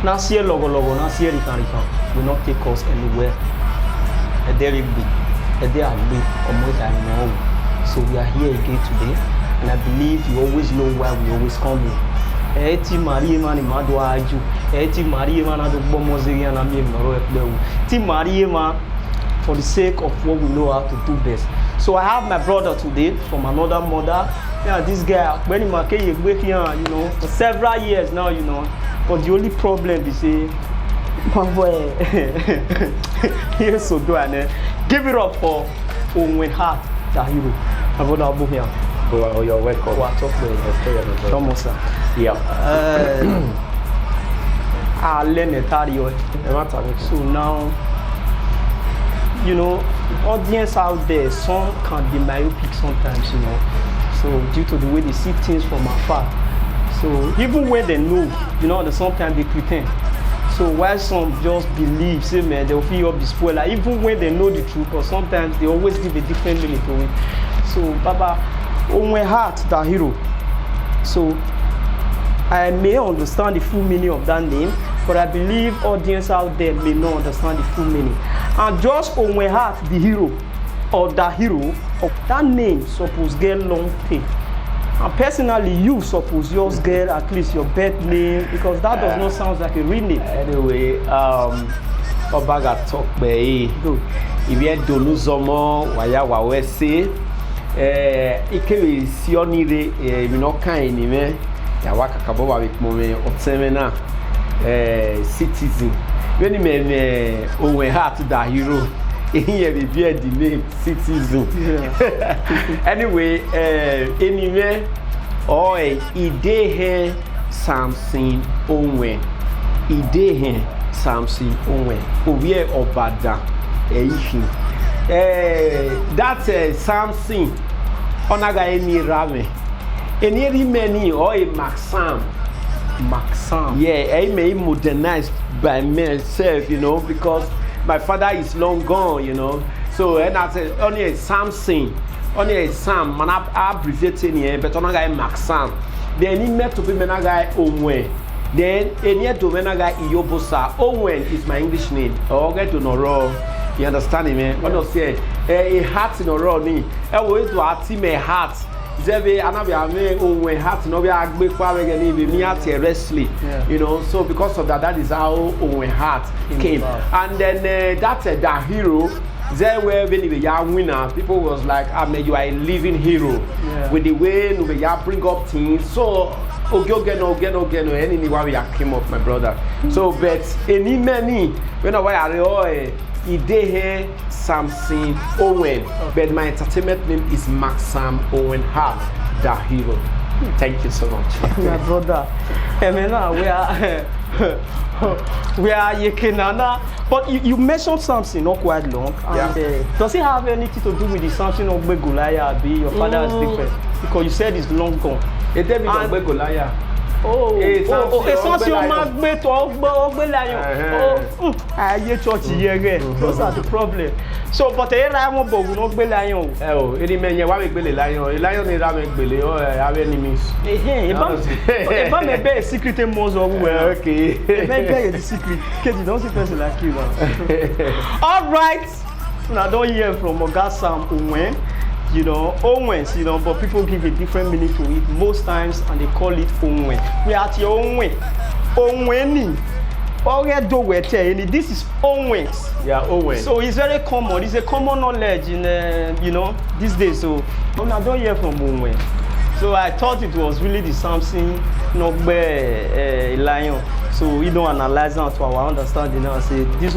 Nasie logo, nasie rikan, will not take us anywhere. And there it be. And there are me, almost I know. So we are here again today, and I believe you always know why we always come here. Eti Marie man imado aju. Eti Marie man ado bomo zeri na mi moro eklewu. Ti Marie man for the sake of what we know how to do best. So I have my brother today from another mother. Yeah, this guy when he make you here, for several years now, But the only problem is my boy. Here's so do I give it up for Owen Hart, the hero. My brother Abu here. Oh, you're welcome. What up with? Come on, sir. Yeah. I learned it. So now, audience out there, some can be myopic sometimes, So due to the way they see things from afar. So even when they know, sometimes they pretend. So while some just believe, say man, they'll fill up the spoiler, even when they know the truth, but sometimes they always give a different meaning to it. So Baba, Owen Hart, the hero. So I may understand the full meaning of that name, but I believe audience out there may not understand the full meaning. And just Owen Hart, the hero, or the hero of that name, suppose get long tail. And personally, you suppose yours get at least your birth name, because that does not sound like a real name. Anyway, Obaga talk be. Good. If you don't know some waya wawese, ikewe sionire, minoka inime, ya waka kaboba with mome otsemena, citizen. When you me Owen Hart the hero. Here we bear the name citizen. Yeah. Anyway, anyway, Idehe Samson Owen. Idehe Samson Owen. Owie Obada. That's Samson. Onaga emi rame. Any many or a Maxam. Yeah, I may modernize by myself, because my father is long gone, So and I said only a Samson, only a Sam, man I abbreviating here, but on a guy Maxam. Then he met to be man a guy Owen. Then any to man a guy Iyobosa. Owen is my English name. Oh, get to know. You understand me, man? What I say? A heart in a row ni. I will to a team a heart. Zebe anabi ame Owen Hart no be agbe kwa wege ni me at wrestling, so because of that is how Owen Hart came. And then that's the hero. There were when you are winner, people was like, you are a living hero with the way you bring up things. So again, anyway we came up, my brother. So but any many when I Idehe Samson Owen, but my entertainment name is Maxam Owen Hart, the hero. Thank you so much. My brother, we are Yekenana, but you mentioned something not quite long. And, does it have anything to do with the something of Begolaya? Your father is different because you said it's long gone. It David of Begolaya. It's something magbe to ogbe lion. Aye church here. Those are the problem. So but e ra mo bo no gbe lion o. Eri menye wa me gbele lion. Lion ni ra me gbele o have enemies. E ba me be secret most of well. Okay. E be the secret. Kedi don't see person like you now. All right. Now don't hear from Oga Sam Owen. Owens, but people give a different meaning to it most times and they call it Owen. We are at your Owen. Oweni. This is Owens. Yeah, Owen. So it's very common. It's a common knowledge in, these days. So I don't hear from Owen. So I thought it was really the Samson, lion. So we don't analyze that to our understanding now. Say this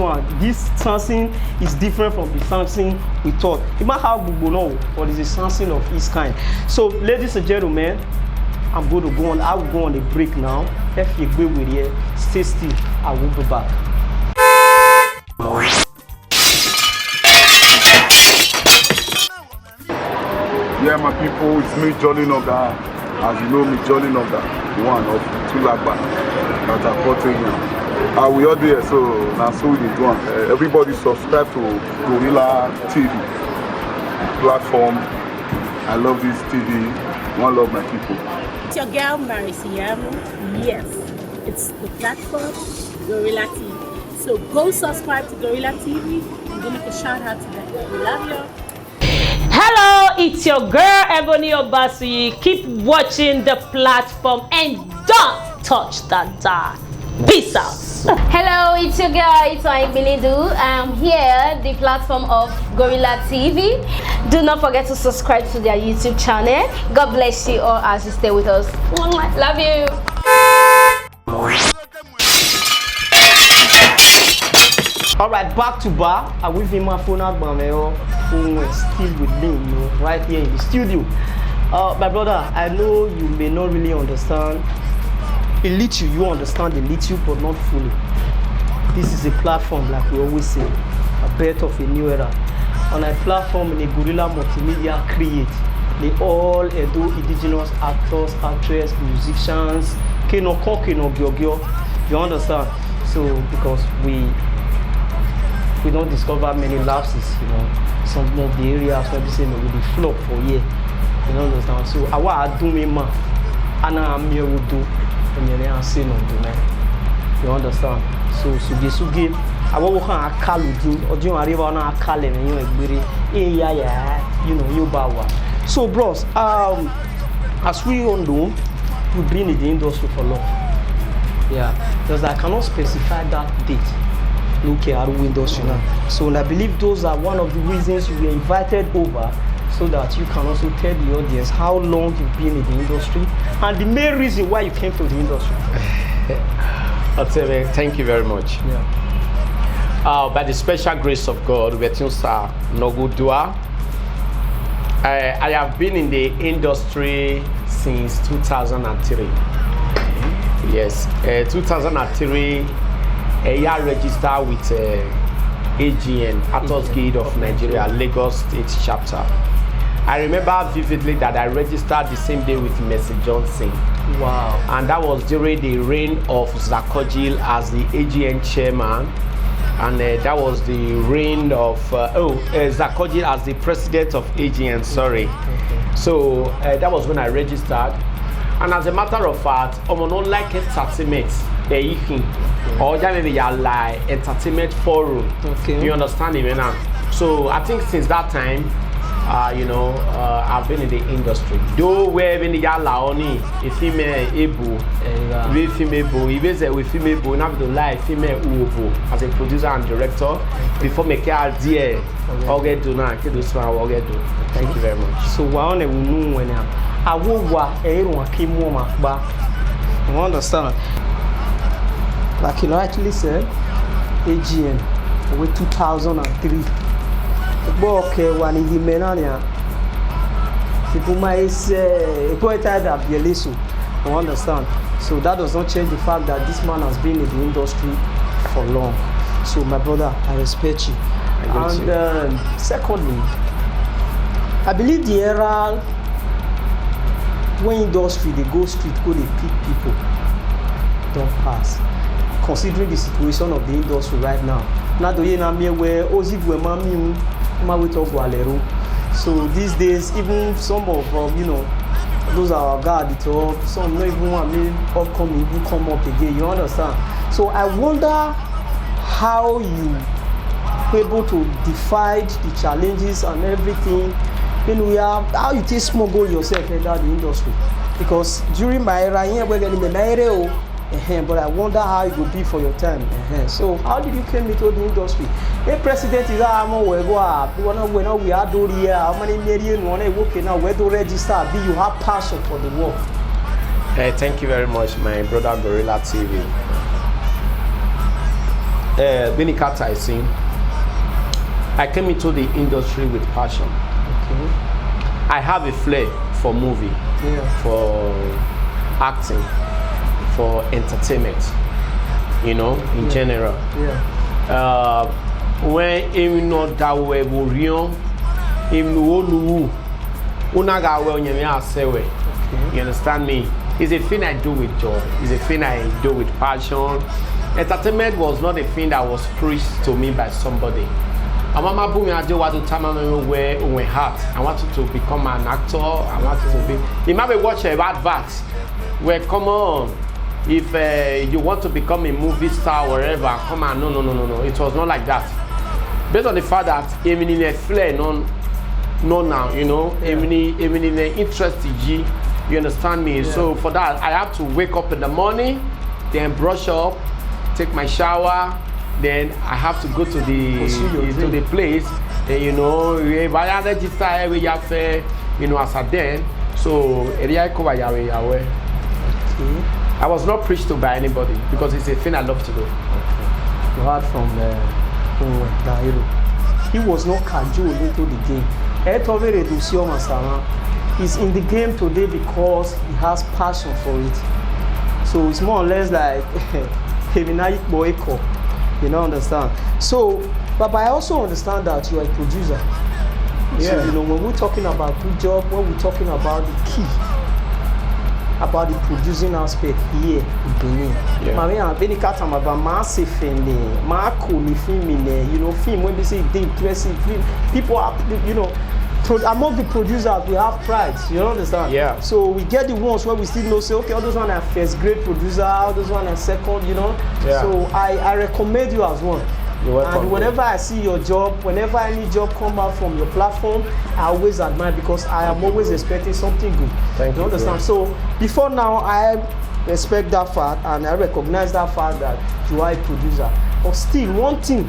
Samson is different from the Samson we thought. It might have Google now, but it's a Samson of his kind. So, ladies and gentlemen, I'm going to go on. I will go on a break now. If you agree with it, stay still. I will be back. Yeah, my people, it's me, Jolly Noga. As you know me, Jolly Noga, one of Tulagba, that are porting here. We all there, so now so we do one. Everybody subscribe to Gorilla TV platform. I love this TV. One love my people. It's your girl, Marisiam. Yes, it's the platform Gorilla TV. So go subscribe to Gorilla TV and give me a shout out to them. We love you. Hello, it's your girl Ebony Obasuyi. Keep watching the platform and don't touch that dial. Peace out. Hello, it's your girl, it's Bilidu. I'm here, the platform of Gorilla TV. Do not forget to subscribe to their YouTube channel. God bless you all as you stay with us. Love you. All right, back to bar. I will be my phone out, phone still with me, right here in the studio. My brother, I know you may not really understand. A little, you understand a little, but not fully. This is a platform, like we always say, a birth of a new era. On a platform, the Gorilla Multimedia create the all Edo indigenous actors, actresses, musicians, Keno Gyogyo. You understand? So because we don't discover many lapses, some of the areas where we say no, we flop for year. You understand? So I do me ma, ana am here would do. You understand? So sugi awo kan akaludu odun ariwa na akale me yon egbere you bawa. So bros, as we all know, we've been in the industry for long. Yeah, because I cannot specify that date. Look at our industry now. So I believe those are one of the reasons you were invited over, so that you can also tell the audience how long you've been in the industry and the main reason why you came to the industry. Thank you very much. Yeah. By the special grace of God, Betunsa Nogudua, I have been in the industry since 2003. Yes, 2003, I registered with AGN, Actors Guild of Nigeria, Lagos State Chapter. I remember vividly that I registered the same day with Mercy Johnson. Wow. And that was during the reign of Zakojil as the AGN chairman. And that was the reign of Zakojil as the president of AGN, sorry. Okay. So that was when I registered. And as a matter of fact, I'm not like entertainment. Or entertainment forum. Okay. You understand me now? So I think since that time, I've been in the industry. Though we're in the Yalaoni, a female able, we female, we female, not the life female ubo as a producer and director before me care dear. Thank you very much. So one will know when I will walk everyone came home back. You understand? Like you actually said, AGN with 2003. Okay, one in the menania. People might say, you understand? So that does not change the fact that this man has been in the industry for long. So my brother, I respect you. And secondly, I believe the era when industry they go street, go they pick people, don't pass. Considering the situation of the industry right now, now do you know me where Ozi Guemami. So these days, even some of those are our guard talk, some not even want me upcoming who come up again. You understand? So I wonder how you able to defy the challenges and everything. How you take smuggle yourself into the industry? Because during my era here, we're getting the but I wonder how it will be for your time. So how did you come into the industry? A president is how many million working now, where to register? Be you have passion for the work. Thank you very much, my brother Gorilla TV. Benikata, I came into the industry with passion. Okay. I have a flair for movie, for acting, for entertainment, in general. When you know that we will you understand me? It's a thing I do with joy. It's a thing I do with passion. Entertainment was not a thing that was preached to me by somebody. I wanted to become an actor. I wanted to be. You might be watching adverts where come on. if you want to become a movie star or whatever, come on, no. It was not like that. Based on the fact that Eminem flare no now, you know, Eminem interest G, you understand me? Yeah. So for that, I have to wake up in the morning, then brush up, take my shower, then I have to go to the place, and you know, as a then. So I was not preached to by anybody because it's a thing I love to do. Okay. You heard from Dairo. He was not casual into the game. He's in the game today because he has passion for it. So it's more or less like you know, understand? So, but I also understand that you are a producer. Yeah. So, you know, when we're talking about good job, when we're talking about the key, about the producing aspect here in Benin. Maria, when you cut them about massive film, you know, film when they say they impressive film, people are, you know, among the producers we have pride. You understand? Yeah. So we get the ones where we still know, say, okay, all those one are first grade producer, all those one are second, you know. Yeah. So I recommend you as one. And whenever I see your job, whenever any job come out from your platform, I always admire because I am always expecting something good. Thank you. Understand? Bro. So before now, I respect that fact and I recognize that fact that you are a producer. But still, one thing,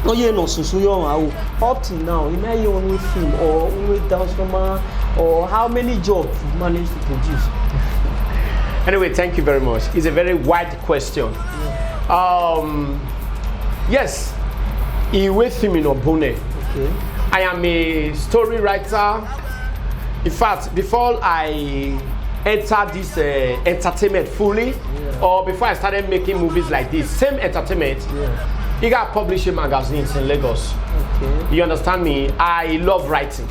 up till now, you may only film or only dance drama, or how many jobs you managed to produce? Anyway, thank you very much. It's a very wide question. Yeah. Yes, Iwe Filming Obone. Okay. I am a story writer. In fact, before I entered this entertainment fully, or before I started making movies like this, same entertainment, he got publishing magazines in Lagos. Okay. You understand me? I love writing.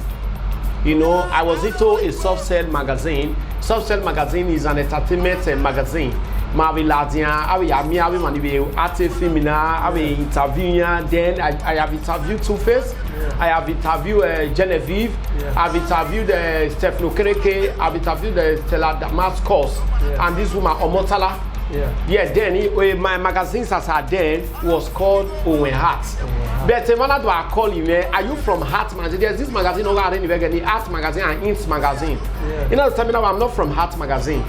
You know, I was into a Soft Cell magazine. Soft Cell magazine is an entertainment magazine. Then I have interviewed Two-Face, I have interviewed Genevieve, I've interviewed Stefano Kereke, I've interviewed Stella Damascus, and this woman Omotala. Then my magazines as I then was called Owen Heart. But when I call him, are you from Heart Magazine? There's this magazine over there, Heart Magazine and Int Magazine. You know, tell me now I'm not from Heart Magazine.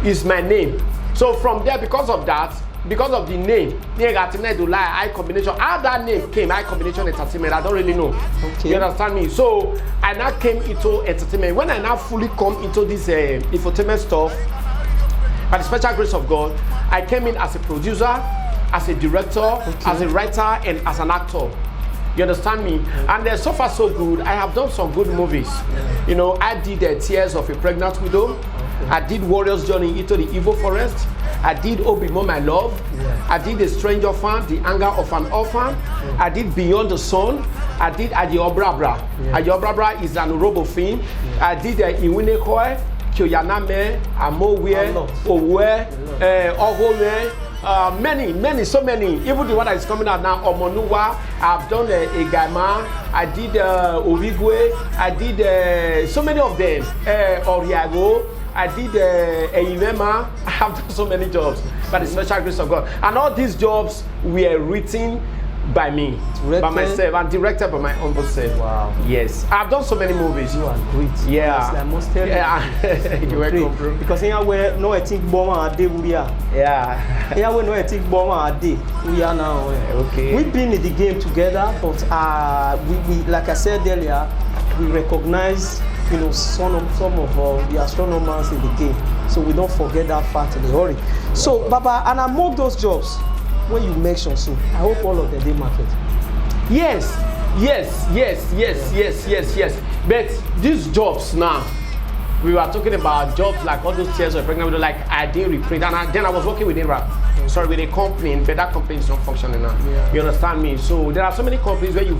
It's my name. So from there, because of that, because of the name, I combination. How that name came, I combination entertainment, I don't really know. Okay. You understand me? So I now came into entertainment. When I now fully come into this infotainment stuff, by the special grace of God, I came in as a producer, as a director, as a writer, and as an actor. You understand me? And so far so good. I have done some good movies. You know, I did Tears of a Pregnant Widow. I did Warrior's Journey into the Evil Forest. I did Obimo My Love. I did The Stranger Fan, The Anger of an Orphan. I did Beyond the Sun. I did Adiobrabra. Adiobrabra is an Urobo film. I did Iwinekoi, Kyoyaname, Amowe, Owe, Ohome. So many. Even the one that is coming out now, Omonuwa. I've done Egama. I did Ovigwe. I did so many of them. Oriago. I did Eimema. I have done so many jobs by the special grace of God. And all these jobs were written by me, by myself, and directed by my humble self. Wow. Yes. I've done so many movies. You are great. Yeah. Yes, I must tell you. You're welcome, bro. Because here we no ethic bomb a day we are. Yeah. Here we no ethic bomb a day we are now. Okay. We've been in the game together, but we like I said earlier, we recognize, you know, some of the astronomers in the game, so we don't forget that fact in the hurry. So, Baba, and among those jobs, when you mention, so I hope all of them they market. Yes. But these jobs now, we were talking about jobs like all those Tears of a Pregnant Widow, like I did reprint, and then I was working with Inrap. Sorry, with a company, but that company is not functioning now. Yeah. You understand me? So there are so many companies where you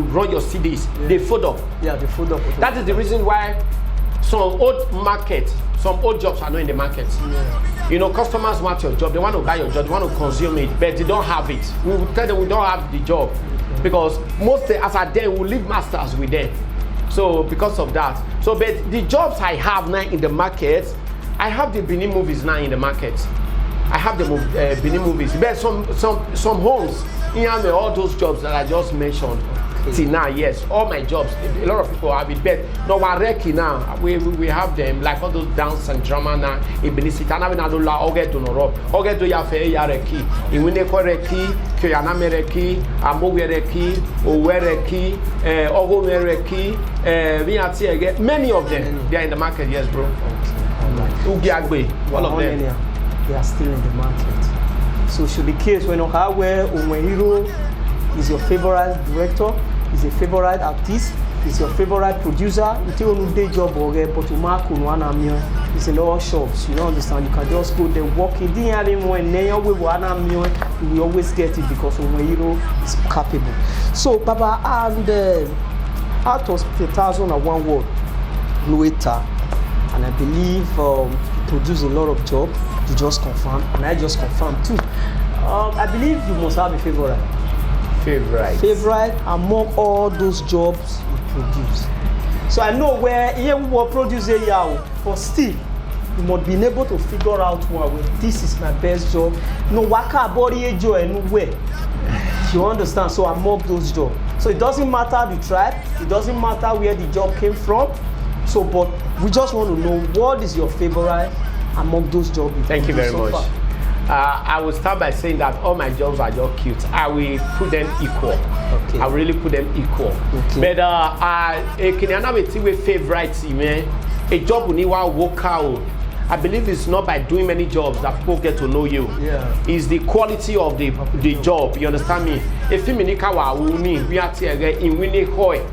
run your CDs, they fold up. Yeah, they fold up. That is the reason why some old jobs are not in the market. Yeah. You know, customers want your job, they want to buy your job, they want to consume it, but they don't have it. We will tell them we don't have the job because most as are there, we leave masters with them. So because of that, but the jobs I have now in the market I have the Benin movies now in the market. I have the Benin movies. But some homes, you have all those jobs that I just mentioned. Till now, yes, all my jobs. A lot of people have it, but no one reki now. We have them like all those dance and drama now. In Benin City, I na do la oge to no oge to ya fe ya reki. In wine ko reki, ke ya na me reki, amo we reki, o we reki, ogo me reki, we ati again. Many of them, they are in the market, yes, bro. Ugi Agbe, all of them. They are still in the market. So should the case when Ohawe Onwehiro is your favorite director, is a favorite artist, is your favorite producer, you take on day job or but you mark on one amion, it's in all shops, you don't understand, you can just go there, walk in, didn't have him when you will always get it because Onwehiro is capable. So Baba, and out of 1,001 word, Lueta, and I believe he produced a lot of jobs. You just confirm, and I just confirm too. I believe you must have a favorite. Favorite among all those jobs you produce. So I know where here we will produce a year, but still you must be able to figure out one way. This is my best job. No waka body a job anywhere. You understand? So among those jobs. So it doesn't matter the tribe, it doesn't matter where the job came from. So, but we just want to know what is your favorite among those jobs. Thank you very much. I will start by saying that all my jobs are just cute. I will put them equal. Okay. I will really put them equal. Okay. But can I be favorite? A job will need one work out. I believe it's not by doing many jobs that people get to know you. Yeah. It's the quality of the job. You understand me? If you mean we are in Winnie Hoy.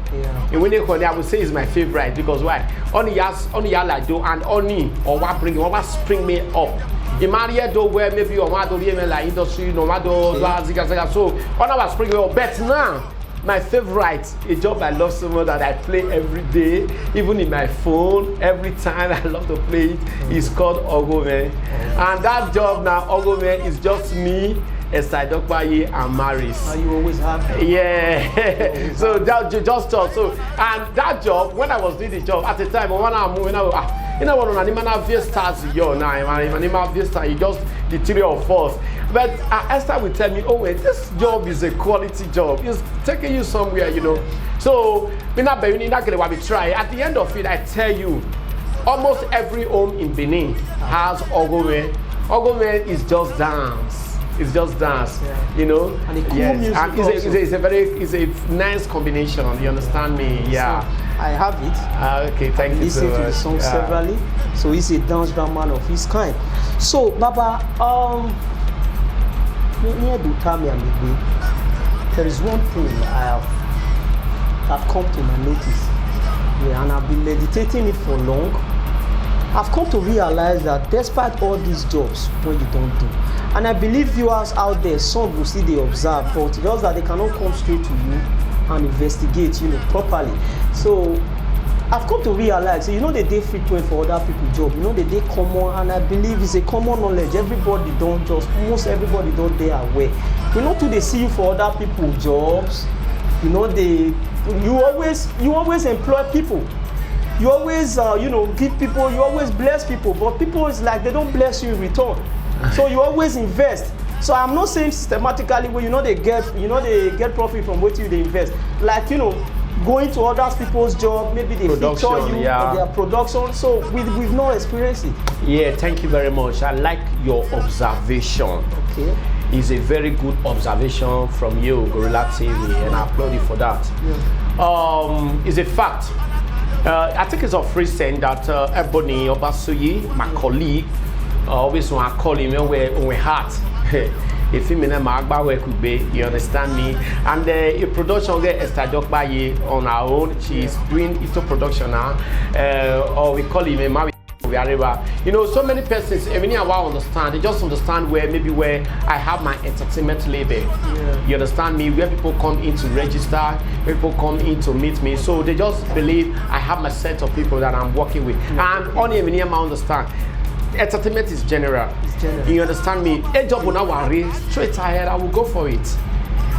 In Winnie Hoy, I would say is my favorite because why? Only like do and only or what spring me up. The Maria do where maybe you want to be like industry, no matter so on our spring up. But now my favorite, a job I love so much that I play every day, even in my phone, every time I love to play it, is called Ogome. And that job now, Ogome, is just me, Esther Dokpaye, and Maris. You always have? Yeah. So that just talk. So, and that job, when I was doing the job, at the time, when I'm moving out, you know what, on Animal Vistas, you just the three of us. But Esther will tell me, oh wait, this job is a quality job. It's taking you somewhere, you know. So, we try. At the end of it, I tell you, almost every home in Benin has Ogome. Ogome is just dance. It's just dance, you know. And a cool music. And it's a nice combination. You understand me? Yeah. So I have it. Okay, thank you so much. Listen to the song severally. So he's a dance drum man of his kind. So Baba, near Dutami and Migbe, there is one thing I have come to my notice. Yeah, and I've been meditating it for long. I've come to realize that despite all these jobs, when you don't do, and I believe viewers out there, some will see they observe, but just that they cannot come straight to you and investigate, you know, properly. So I've come to realize, you know, the day frequent for other people's job, you know, the day common, and I believe it's a common knowledge. Most everybody don't they are aware. You know, they see you for other people's jobs. You know, you always employ people. You always, give people, you always bless people, but people is like, they don't bless you in return. So you always invest. So I'm not saying systematically where, they get profit from what they invest. Like, going to other people's job, maybe they feature you for their production. So we've no experience it. Yeah, thank you very much. I like your observation. Okay. It's a very good observation from you, Gorilla TV, and I applaud you for that. Yeah. It's a fact. I think it's a free saying that Ebony Obasuyi, my colleague, always when I call him when we heart. If you mean you understand me? And a production get Esther Dokpaye on our own. She's doing its production now. Or we call him a so many persons, even I understand, they just understand where I have my entertainment label. Yeah. You understand me? Where people come in to register, where people come in to meet me. So they just believe I have my set of people that I'm working with. Yeah. And only I understand. Entertainment is general. It's general. You understand me? A job will not worry. Straight ahead, I will go for it.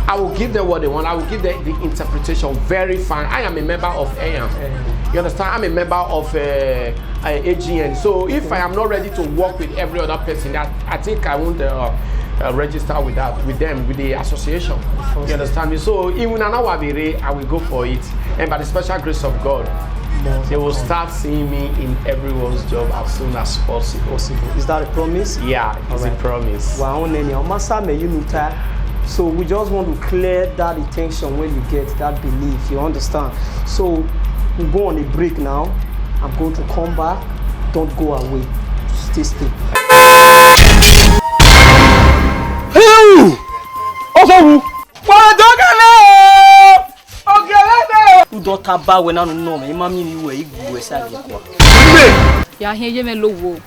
I will give them what they want. I will give them the interpretation very fine. I am a member of AM. You understand? I'm a member of AGN. So if I am not ready to work with every other person, I think I won't register with them, with the association. You understand me? So even now I will go for it. And by the special grace of God, they will start seeing me in everyone's job as soon as possible. Is that a promise? Yeah, it's a promise. So we just want to clear that attention when you get that belief, you understand? So we go on a break now. I'm going to come back. Don't go away. Stay still. Udota ba we na no me mami ni we igbu esa de kwa. Ya hin ye me lowo.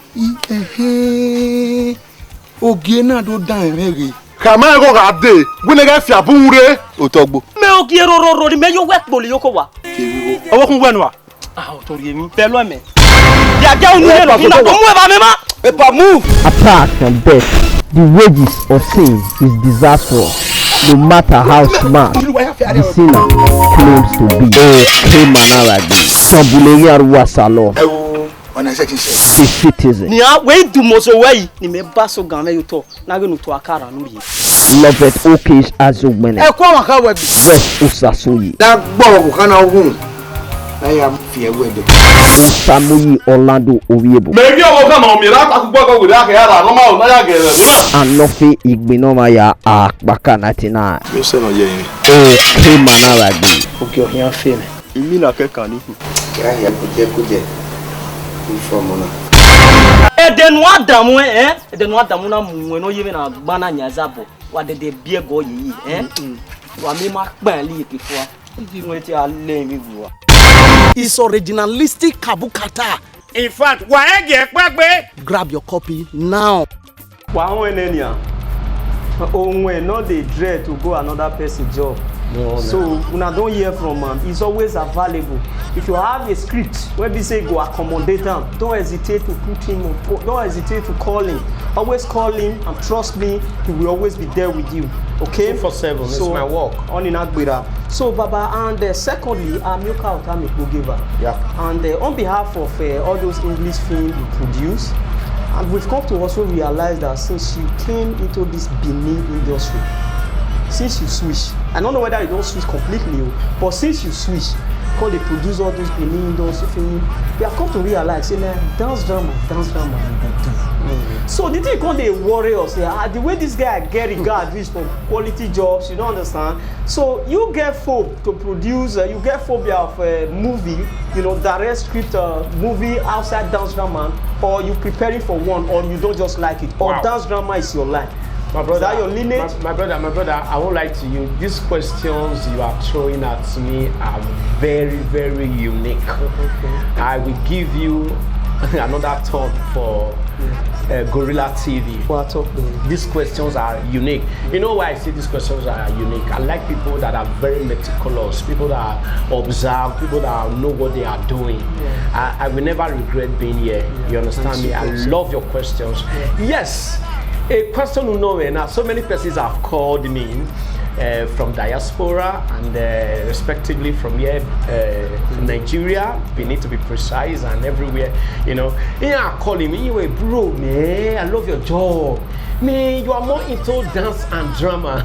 Ogie na do dan mere. Kama ego ga de, we na ga fi abunre otogbo. Me ogie ro ni me yo we poli yoko wa. Owo kun gwenu wa. Ah o tori emi. Pelu me. Ya ja onu le lo ina ko mu e ba me ma. E pa move. Apart from death, the wages of sin is disaster. No matter how smart the sinner claims to be. A citizen. Loveth Okish Azumene. West Usasoyi. I am fear wedding. Samuyi Orlando Owiebo. Maybe I will come on me that I with that normal na ya and Nofi Igbinomaya Akbaka 99. Me say no ye. Oh, Manaragi. Okay, o yan fe me. Imi na ke kan ni. Kira ya kuje. From ona. Edenu adamu edenu adamu na mu no yemi na gba na nyazabo. Wa de bie go yi Wa me ma pan li ekefo. Ifi mo ti ale mi buwa. It's originalistic Kabukata. In fact, Grab your copy now. Not the dread to go another person's job. So when I don't hear from him, it's always available. If you have a script where we say go accommodate them, don't hesitate to put him on, don't hesitate to call him. Always call him and trust me, he will always be there with you. Okay? 24/7, it's my work. On in Agbira. So Baba, and secondly, I'm Yoka Otami Bogiva. Yeah. And on behalf of all those English films you produce, and we've come to also realize that since you came into this Benin industry, since you switch, I don't know whether you don't switch completely, but since you switch, because they produce all those Benin industry films, we have come to realize, say, dance drama, they do. So the thing called the warriors, the way this guy get regard reach for quality jobs, you don't understand. So you get FOB to produce, you get phobia of a movie, direct script movie outside dance drama, or you preparing for one, or you don't just like it, or dance drama is your line. My brother, is that your lineage? My brother, I won't lie to you. These questions you are throwing at me are very, very unique. I will give you another talk for Gorilla TV. These questions are unique. You know why I say these questions are unique? I like people that are very meticulous, people that observe, people that know what they are doing. I will never regret being here. You understand me? I love your questions. Yes. A question you know, now so many persons have called me from diaspora and respectively from here, Nigeria, Benin to be precise, and everywhere, are calling me, bro, man, I love your job. Man, you are more into dance and drama.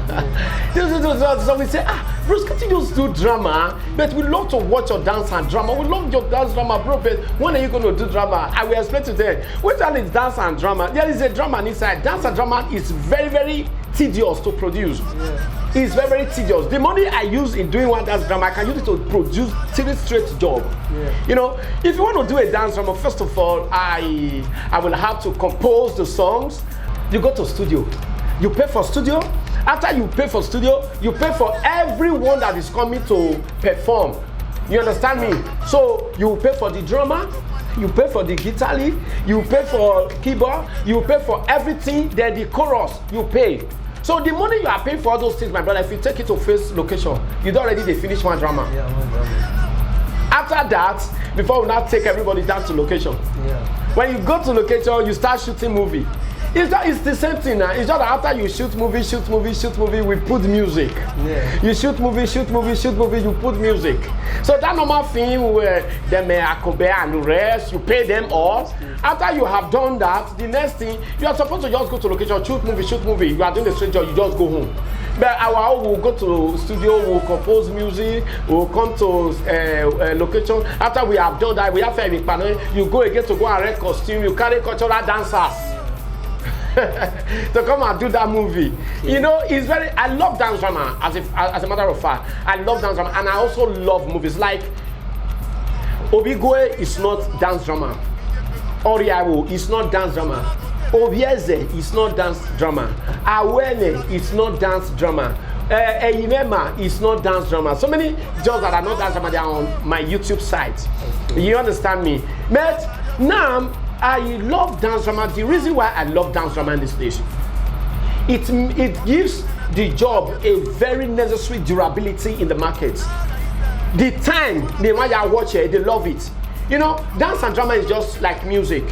So we say, Bruce, can't you just do drama? But we love to watch your dance and drama. We love your dance drama, bro. But when are you going to do drama? I will explain to them. Which one is dance and drama? There is a drama inside. Dance and drama is very, very tedious to produce. Yeah. It's very, very tedious. The money I use in doing one dance drama, I can use it to produce 3 straight jobs. Yeah. If you want to do a dance drama, first of all, I will have to compose the songs. You go to studio. You pay for studio. After you pay for studio, you pay for everyone that is coming to perform. You understand me? So you pay for the drummer, you pay for the guitar lead, you pay for keyboard, you pay for everything. Then the chorus, you pay. So the money you are paying for all those things, my brother, if you take it to first location, you don't already finish one drama. Yeah, one drama. After that, before we now take everybody down to location. Yeah. When you go to location, you start shooting movie. It's the same thing now. It's just that after you shoot movie, we put music. Yeah. You shoot movie, you put music. So that normal thing where them accompany and rest, you pay them off. After you have done that, the next thing, you are supposed to just go to location, shoot movie. You are doing the straight job, you just go home. But our will go to studio, we'll compose music, we'll come to location. After we have done that, we have a panel, you go again to go and rent costume, you carry cultural dancers. To come and do that movie. You know, it's very, I love dance drama as a matter of fact. I love dance drama and I also love movies like Obigoe is not dance drama. Oriawo is not dance drama. Obieze is not dance drama. Awene is not dance drama. Eyimema is not dance drama. So many jobs that are not dance drama, they are on my YouTube site. You understand me? But now I love dance drama. The reason why I love dance drama in this station, it gives the job a very necessary durability in the market. The time they might watch it, they love it. You know, dance and drama is just like music.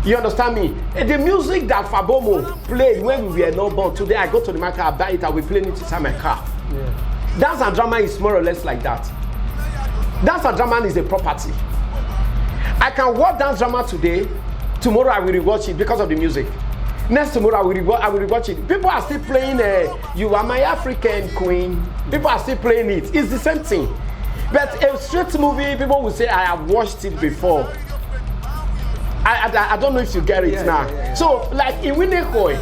You understand me? The music that Fabomo played when we were not born, today I go to the market, I buy it, I will play it inside my car. Yeah. Dance and drama is more or less like that. Dance and drama is a property. I can watch dance drama today, tomorrow I will rewatch it because of the music. Next tomorrow I will rewatch it. People are still playing You Are My African Queen. People are still playing it. It's the same thing. But a straight movie, people will say, I have watched it before. I don't know if you get it now. Yeah. So, like in Winekoi,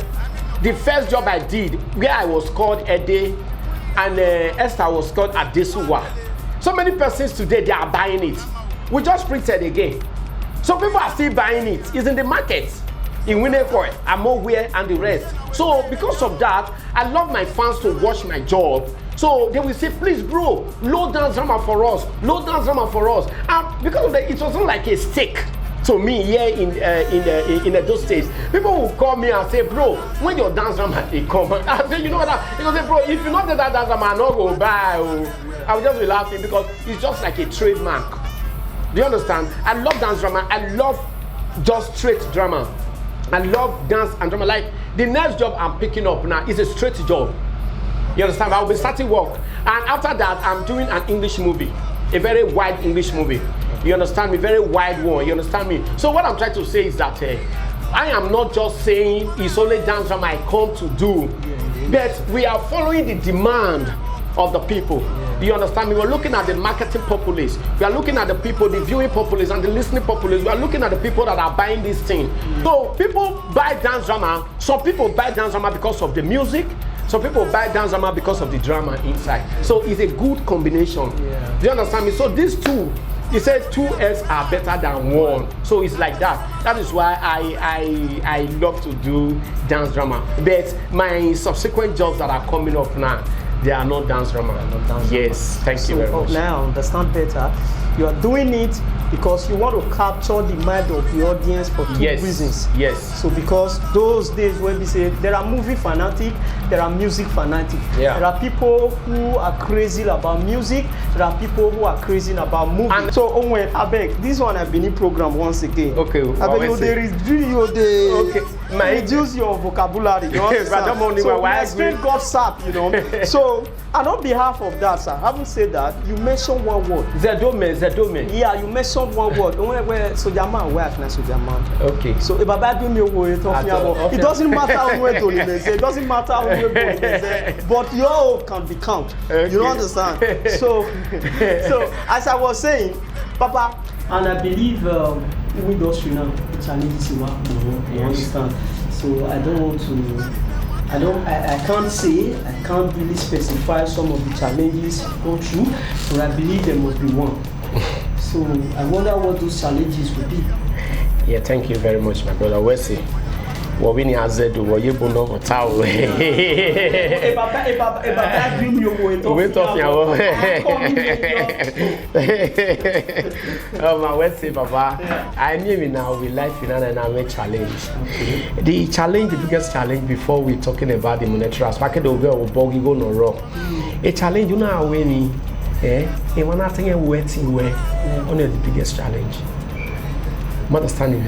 the first job I did, where I was called Ede and Esther was called Adesuwa. So many persons today, they are buying it. We just printed again. So people are still buying it. It's in the market. In Winekoi, Amoware and the rest. So because of that, I love my fans to watch my job. So they will say, please bro, load dance drama for us. Load dance drama for us. And because of that, it wasn't like a stake to me here in those states. People will call me and say, bro, when your dance drama they come, I say, you know what? They say, bro, if you not do that dance drama, I not go buy. I will just be laughing because it's just like a trademark. Do you understand? I love dance drama. I love just straight drama. I love dance and drama. Like the next job I'm picking up now is a straight job. You understand? I'll be starting work. And after that, I'm doing an English movie. A very wide English movie. You understand me? Very wide one. You understand me? So what I'm trying to say is that I am not just saying it's only dance drama I come to do. But we are following the demand of the people. You understand me? We're looking at the marketing populace. We are looking at the people, the viewing populace and the listening populace. We are looking at the people that are buying this thing. So people buy dance drama. Some people buy dance drama because of the music. Some people buy dance drama because of the drama inside. So it's a good combination. Yeah. Do you understand me? So these two, he said 2 heads are better than 1. So it's like that. That is why I love to do dance drama. But my subsequent jobs that are coming up now, they are not dance drama. Yes, thank you very much. Now I understand better. You are doing it because you want to capture the mind of the audience for two reasons. Yes. So because those days when we say there are movie fanatic, there are music fanatic. Yeah. There are people who are crazy about music. There are people who are crazy about movies. And so Onwe, I beg, this one I've been in program once again. Okay. I beg you reduce your vocabulary. You understand? So my explain God sap, you know. So and on behalf of that, sir, having said that, you mentioned one word. Zedome. Yeah, you mentioned one word. Where Sojaman, where can I Sojaman? Okay. So if I do me it doesn't matter where to it doesn't matter where but your own can be count. Okay. You understand? So as I was saying, Papa, and I believe we industry now the challenges you understand. So I don't want to. I can't say, I can't really specify some of the challenges go through, but I believe there must be one. So I wonder what those challenges would be. Yeah, thank you very much, my brother. Wesley. What we need to do, what you know, what how we. Oh my Wesley, Papa. I knew now we life in and I made challenge. The challenge, the biggest challenge before we talking about the monetary aspect of the boggy go no wrong. A challenge, you know how we and one thing and waiting where only the biggest challenge. Understanding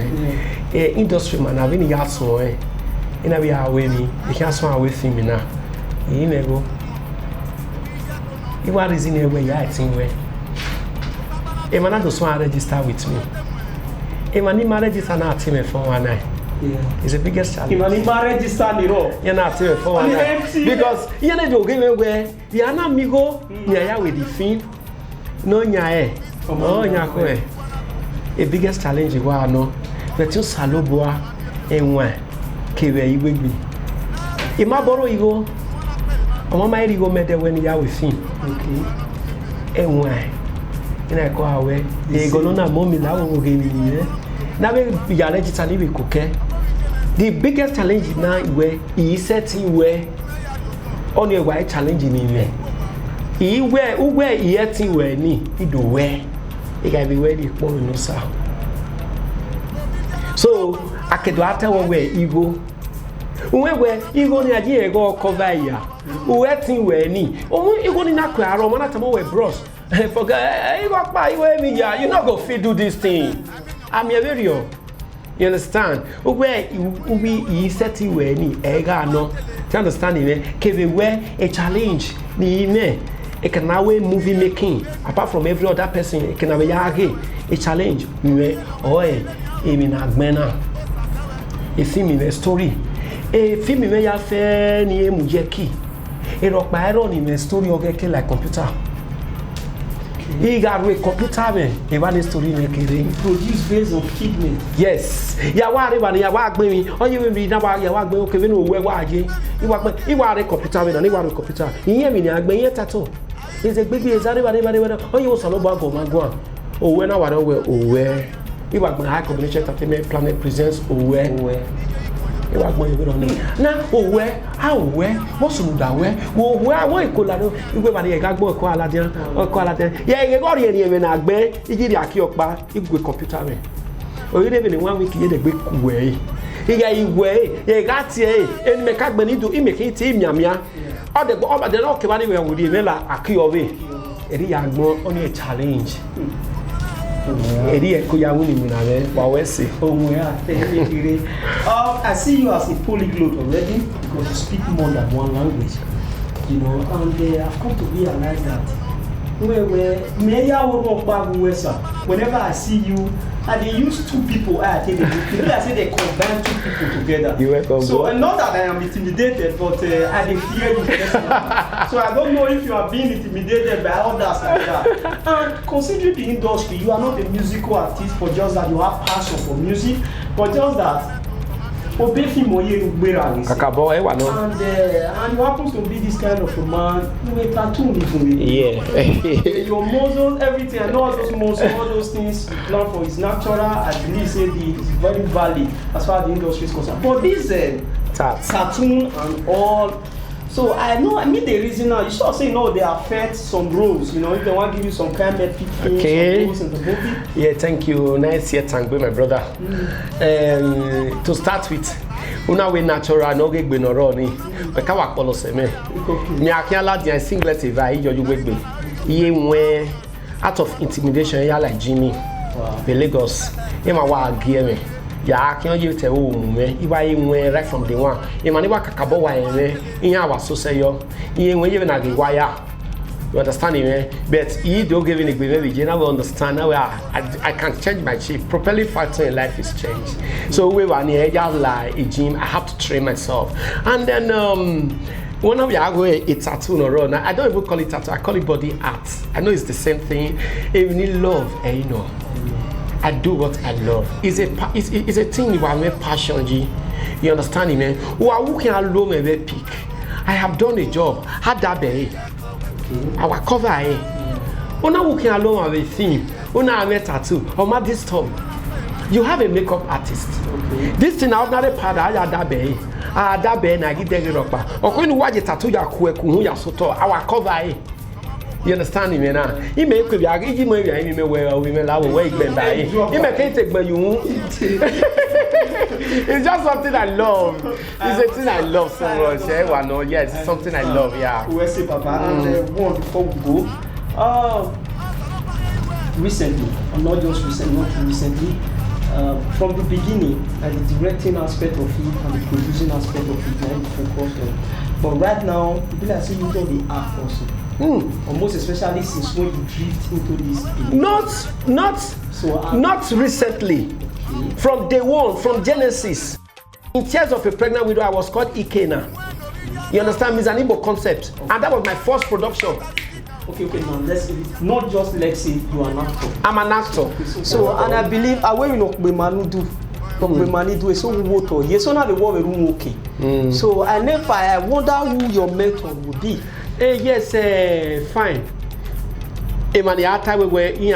industry man having a ina we away me e can so away film na e me go e wa reason e we ya tin we e man do so register with me e man ni register na team 419 it's the biggest challenge. Imani ma register ni ro. You na team 419 because you na do give me we ya na mi go nya ya with the film no nya e oh nya ko e a biggest challenge wa no but you saloboa enwa kewe igbegbi e ma boro igo omo ma iri go mede when ya with film okay enwa ina ko awe e go no na momi la wo ge ni na be ya register ni be koke the biggest challenge now where e setting where on your way challenge ni me e where e setting where ni ido where e ga be where the pon no sa so akedo ata where ego where ego ni aje e go cover ya o setting where ni o ego ni na kwa aro mo na tamo we bros forget ego pa iwe mi ya you not go fit do this thing I'm a very you understand where we setting where ni ega no you understand me keve where a challenge ni me e can now movie making apart from every other person e can be a challenge we oe e mi na gbena e film me story e film me ya fe ni e mu je ki e ro pa ero ni me story ogeke like computer he got with computer man e ba ni story me kere Produce based on fitness. yes ya wa re ba ni ya wa gbe mi oyin mi na wa ya wa gbe o keve no we wa aje i wa re computer me na ni wa re computer iyen mi ni agbe yen tato is a baby is arriba oyin o salo ba go ma go owe na wa re we owe i wa gbe high combination entertainment planet presents owe e wa gbo iwe ni na owe mo sunu da we wo ikola no igbe ba ni e ga gbo eko aladian ye ye go ri eni na gbe ijiri aki opa igwe computer me oyi de ni 1 week ye de gbe kuwe iga iwe ye ga tie eni me ka gbe ni do ime ki ti miamia o de gbo o ba de no ke ba ni we wuri me la aki owe eri ya gbo oni a challenge eri e ko ya wuni mi na we wa we se I see you as a polyglot already because you speak more than one language, you know, and I've come to realize that whenever I see you, and they use two people, I think I say they combine two people together. You welcome. So not that I am intimidated, but I fear you personally. So I don't know if you are being intimidated by others like that. And considering the industry, you are not a musical artist for just that you have passion for music, but just that. And you happen to be this kind of a man, you a cartoon even. Yeah. Your muscles, everything, I know all those muscles, all those things you plan for is natural. I believe say it's very valid as far as the industry is concerned. But this cartoon and all, so I mean the reason now, you sure say no, they affect some roles, you know, if they want to give you some kind of things, some roles in the movie. Yeah, thank you. Nice here, thank you, my brother. To start with, una we natural, no get benoroni, but can work follow me. Me akiala the singlet if I you wait me. Ye we out of intimidation, ya like Jimmy, the Lagos. Ye ma wa gear me. Ya can you tell me if I went right from the one. Ye mani wa kakabo wa in our so say yo. Ye when even agi wire. You understand me? But you don't give any baby, you never understand. Now I can change my shape. Properly factor in life is changed. So we were near like a gym. I have to train myself. And then one of you a tattoo no run. I don't even call it tattoo. I call it body art. I know it's the same thing. If you need love, you know. I do what I love. It's a thing you are my passion, G. You understand me, man? Who are working alone me peak. I have done a job. Had that day. Our cover Una working alone with a theme. Una have a tattoo. Or my this time. You have a makeup artist. This thing out not a part I had that bay. I that bay and I get the rock. Or when you watch a tattoo ya quick ya soto our cover You understand me now? He may could be a give me where women love away then die. He may can't take by you. It's just something I love. It's a thing I love so much. Everyone know, yes, it's something I love, yeah. We'll see, Papa. And one before we go. Recently, not just recently, not too recently, from the beginning, the directing aspect of it and the producing aspect of it, I focus on. But right now, people are seeing into the act also. Almost especially since when you drift into this. Not recently. Okay. From day one, from Genesis. In Tears of a Pregnant Widow, I was called Ikena. You understand? It's an Igbo concept, and that was my first production. Okay. Now let's not just let's say you are an actor. I'm an actor. Okay, so and I believe away you know Bemanu do. Bemanu do so water. Yes, so now the war room okay. So I wonder who your mentor would be. Yes, fine. Emaniata we were in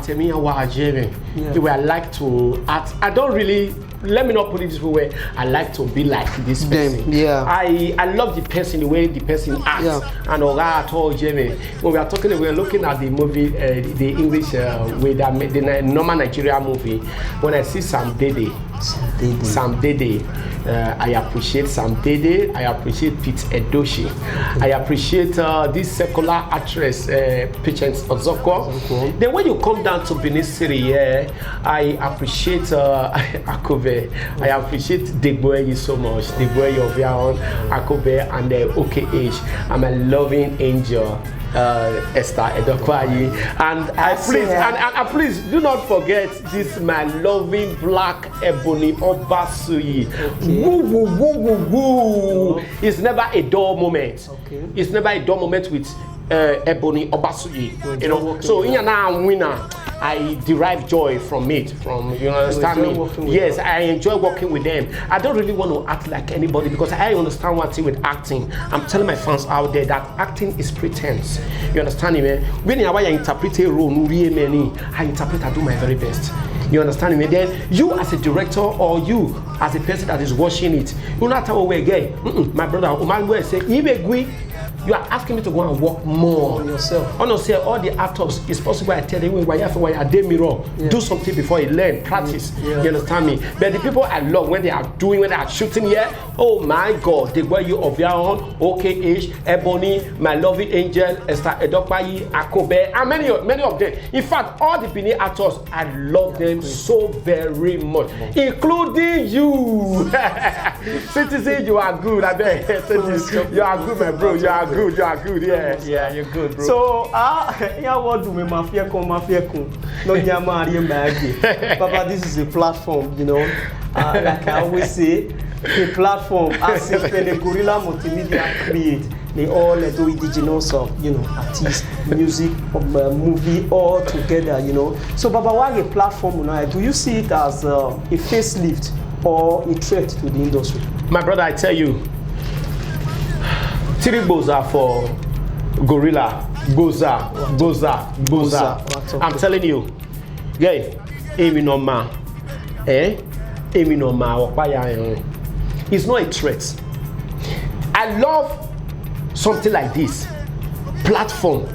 Temi and I like to act. I don't really. Let me not put it this way. I like to be like this person. Yeah. I love the person, the way the person acts. Yeah. And I told Jamie when we are talking, we are looking at the movie, the English way that the normal Nigerian movie. When I see Sam Dede, I appreciate Sam Dede. I appreciate Pete Edochie. I appreciate this secular actress, Patience Ozoko. Then when you come down to Benin City, I appreciate Akobe. I appreciate Degboye so much. Degboye Obiaon, Akobe, and OKH. I'm a loving angel. Esther Edokwayi, and please do not forget this my loving black Ebony Obasuyi. Woo. It's never a dull moment. Okay. It's never a dull moment with Ebony Obasuyi. You know, so in a winner. I derive joy from it, you understand me? Yes, I enjoy working with them. I don't really want to act like anybody because I understand one thing with acting. I'm telling my fans out there that acting is pretense. You understand me, man? When I interpret a role, I interpret, I do my very best. You understand me? Then you as a director or you as a person that is watching it, you not tell me again. My brother, Omar will say, you are asking me to go and work more on yourself. Honestly, all the actors, it's possible I tell you why you do something before you learn, practice. You understand me? But the people I love when they are shooting here, oh my God, they wear you of your own, OKH, Ebony, my loving angel, Esther Edokwayi, Akobe, and many of them. In fact, all the Benin actors, I love them so very much, including you. Citizen, you are good. I bet. You are good, my bro. You are good. Yeah, you're good, bro. So, what do we mafia come? No, Papa, this is a platform, you know. Like I always say, a platform as if the Gorilla Multimedia create. They all do indigenous of, you know, artists, music, movie, all together, you know. So, Baba, why a platform now? Do you see it as a facelift or a threat to the industry? My brother, I tell you. Three Boza for Gorilla. Boza. I'm telling you. Yeah. It's not a threat. I love something like this. Platform.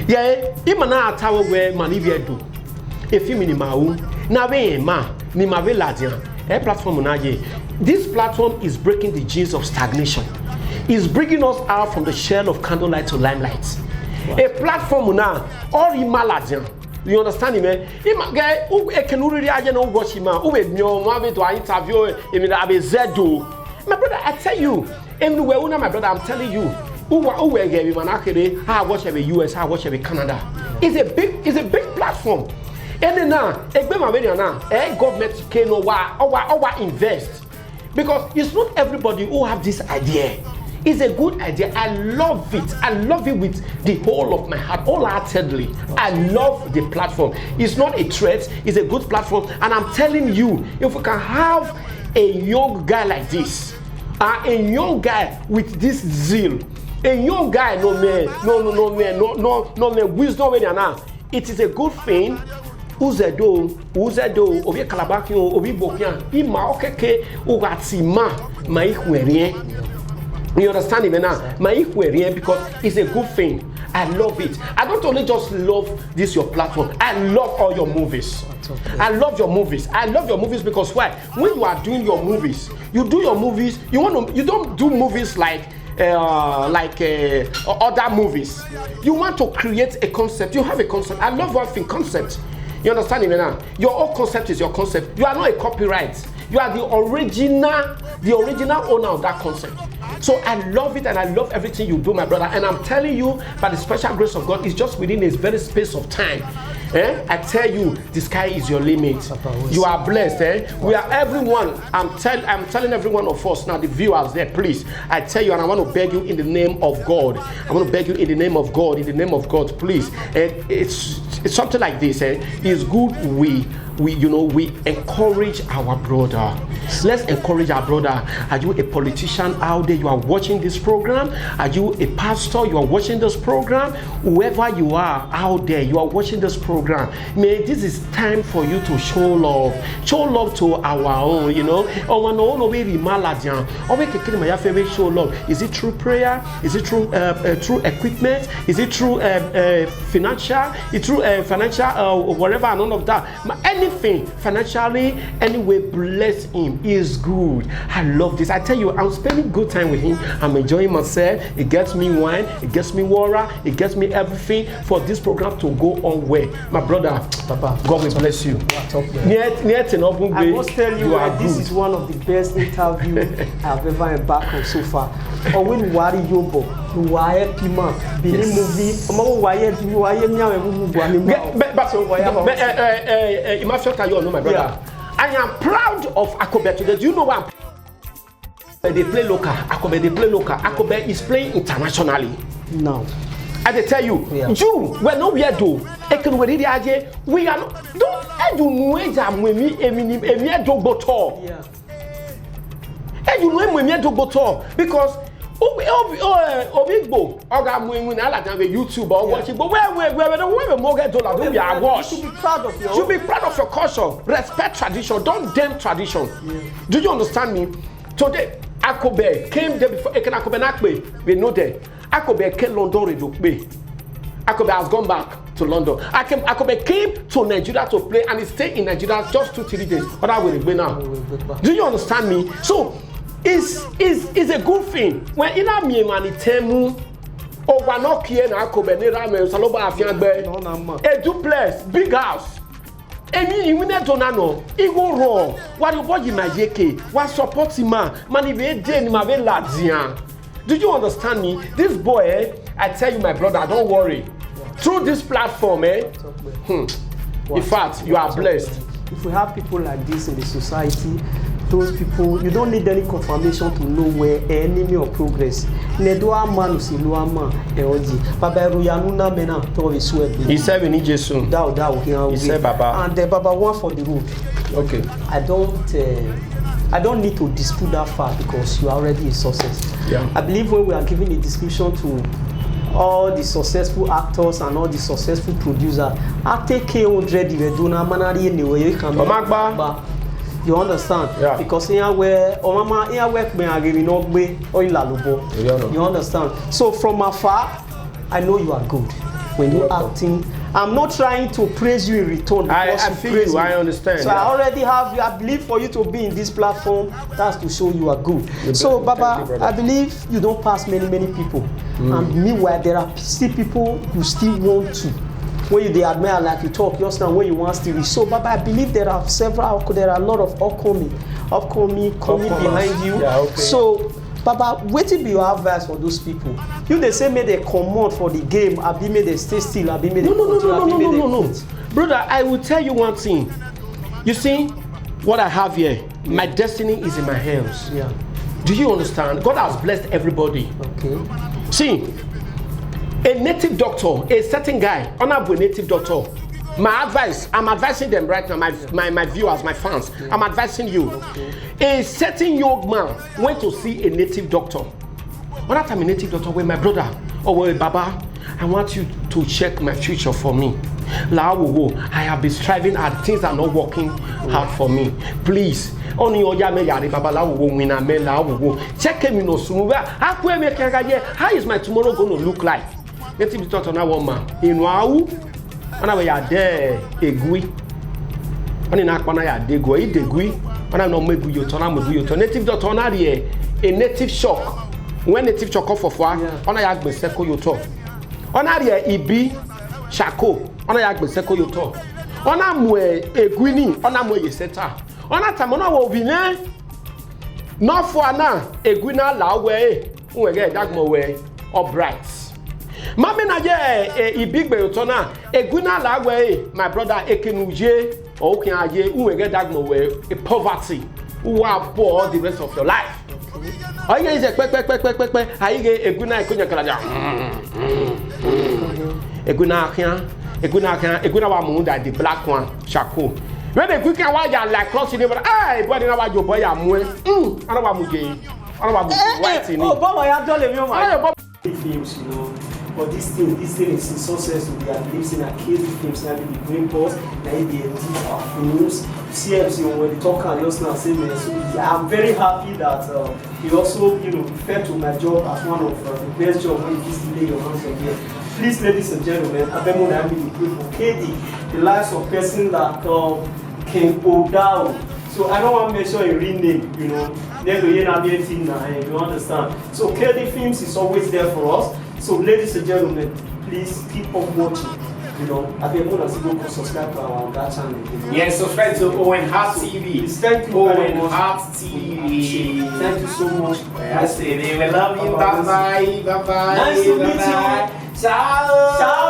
Yeah. Imana atawo where manivia do. If you minimau, na we ma ni ma we ladian. Platform na ye. This platform is breaking the genes of stagnation. Is bringing us out from the shell of candlelight to limelight. Wow. A platform now, all Himalaya. You understand me, man? Guy, who can really watch him? Who made me on to interview him? My brother, I tell you, everywhere, my brother, I'm telling you, who gave him an academy? I watch every US, I watch every Canada. It's a big platform. And then now, government can invest because it's not everybody who have this idea. It's a good idea. I love it. I love it with the whole of my heart, wholeheartedly. I love the platform. It's not a threat. It's a good platform. And I'm telling you, if we can have a young guy like this, a young guy with this zeal, a young guy, no man, wisdom, it is a good thing. Uzedo, obi kalabaki, obi bokian, ima okeke, ugatima, maikwerie. You understand me now? Because it's a good thing. I love it. I don't only just love this your platform. I love all your movies. Okay. I love your movies. I love your movies because why? When you are doing your movies, you do your movies. You don't do movies like other movies. You want to create a concept. You have a concept. I love one thing, concept. You understand me now? Your own concept is your concept. You are not a copyright. You are the original owner of that concept. So I love it and I love everything you do, my brother. And I'm telling you, by the special grace of God, it's just within a very space of time. I tell you, the sky is your limit. You are blessed. We are everyone. I'm telling every one of us now, the viewers there, please. I tell you, and I want to beg you in the name of God. I want to beg you in the name of God, please. It's something like this. It's good we encourage our brother. Let's encourage our brother. Are you a politician out there? You are watching this program. Are you a pastor? You are watching this program. Whoever you are out there, you are watching this program. May this is time for you to show love. Show love to our own. Show love. Is it through prayer? Is it through equipment? Is it through financial? Is it through financial whatever and all of that? Anything financially, anyway, bless him. He is good. I love this. I tell you, I'm spending good time with him. I'm enjoying myself. It gets me wine, it gets me water, it gets me everything for this program to go on well. My brother, Papa, God will bless you. I must tell you that this is one of the best interviews I've ever embarked on so far. When Wari Yobo, Wire Pima, Billy movie, my brother. I am proud of Akobe today. Do you know what? They play local. Akobe, they play local. Akobe is playing internationally. No. I tell you, you, we're not here though. We are not. Don't you know because Obigbo, YouTube or watching, but where you should be proud of your. You should be proud of your culture. Respect tradition. Don't damn tradition. Do you understand me? Today, Akobe came there before. Akobe Nakbe, we know that. Akobe came London Redokbe. Akobe has gone back to London. Akobe came to Nigeria to play and he stayed in Nigeria just 2-3 days. But I will be now. Do you understand me? So it's a good thing. When ina me mani temu o wa no kie na Akobe ni rame saloba afiagbe. A duplex, big house. Emi imune donano, igo ro. Wa do boji majeke, wa support man be dey ni ma be ladzian. Do you understand me? This boy, I tell you, my brother, don't worry. Through this platform, in fact, you are blessed. If we have people like this in the society, those people, you don't need any confirmation to know where enemy or progress. He said we need Jesus. He said Baba. And Baba one for the road. Okay. I don't need to dispute that fact because you are already a success. Yeah. I believe when we are giving a description to all the successful actors and all the successful producers, I take care of ready we do na manari anyway you can you understand? Yeah. Because here where mama here work me agiri no gbe oila lobo. You understand? So from afar, I know you are good. When you're acting, I'm not trying to praise you in return. I feel you. I understand. So I already have you. I believe for you to be in this platform, that's to show you are good. So Baba, I believe you don't pass many people. And meanwhile, there are still people you still want to. When they admire, like you talk, just now when you want to reach. So Baba, I believe there are a lot of upcoming coming behind you. Yeah, okay. So Baba, wetin be your advice for those people? You they say may they come out for the game, abi may they stay still, abi may they No. Brother, I will tell you one thing. You see, what I have here, my destiny is in my hands. Yeah. Do you understand? God has blessed everybody. Okay. See, a native doctor, a certain guy, honorable native doctor. My advice, I'm advising them right now, my viewers, my fans. Okay. I'm advising you. Okay. A certain young man went to see a native doctor. When I time a native doctor, with my brother, or Baba, I want you to check my future for me. I have been striving hard, things are not working hard for me. Please. Only check him how is my tomorrow going to look like? Native doctor now one man. When I was there, egui. When I was there, degui. When I know me guyo, turn am guyo. Native doctor na there a native shock. When native shock off of wa, when I agbe seko yo to. On a there ibi shako. When I agbe seko yo to. ona mo eguni ona mo yeseta ona tamono wo obìnrin no for ana eguna lawe unwege dagmo we upright mama na je ibigbe uto na eguna lawe my brother ekenuje o kin aye unwege dagmo we poverty who are poor the rest of your life. Okay. Oye is pe aige eguna ikonya kalaja. Eguna wa mu that the black one shako. When the quick and why like cross in the hey boy na wa jo boy amu ana wa mu je. Ana wa mu white ni. Oh boy ya dole mi o ma. Films, you know. But this thing is in success to be at least in a case films now the green boss now they deep our films CFC when they talk and just now say man so I'm very happy that you also refer to my job as one of the best job when you lay your hands on here. Please ladies and gentlemen Abemo na be the group for KD the lives of person that can go down. So I don't want to mention a real name, Never you understand. So KD Films is always there for us. So ladies and gentlemen, please keep on watching. I think more than go subscribe to our channel. Yes, subscribe to Owen Hart TV. Please, thank you very much. Hart TV. Thank you so much. Yes, we love you. Bye bye. Nice to meet you. Ciao.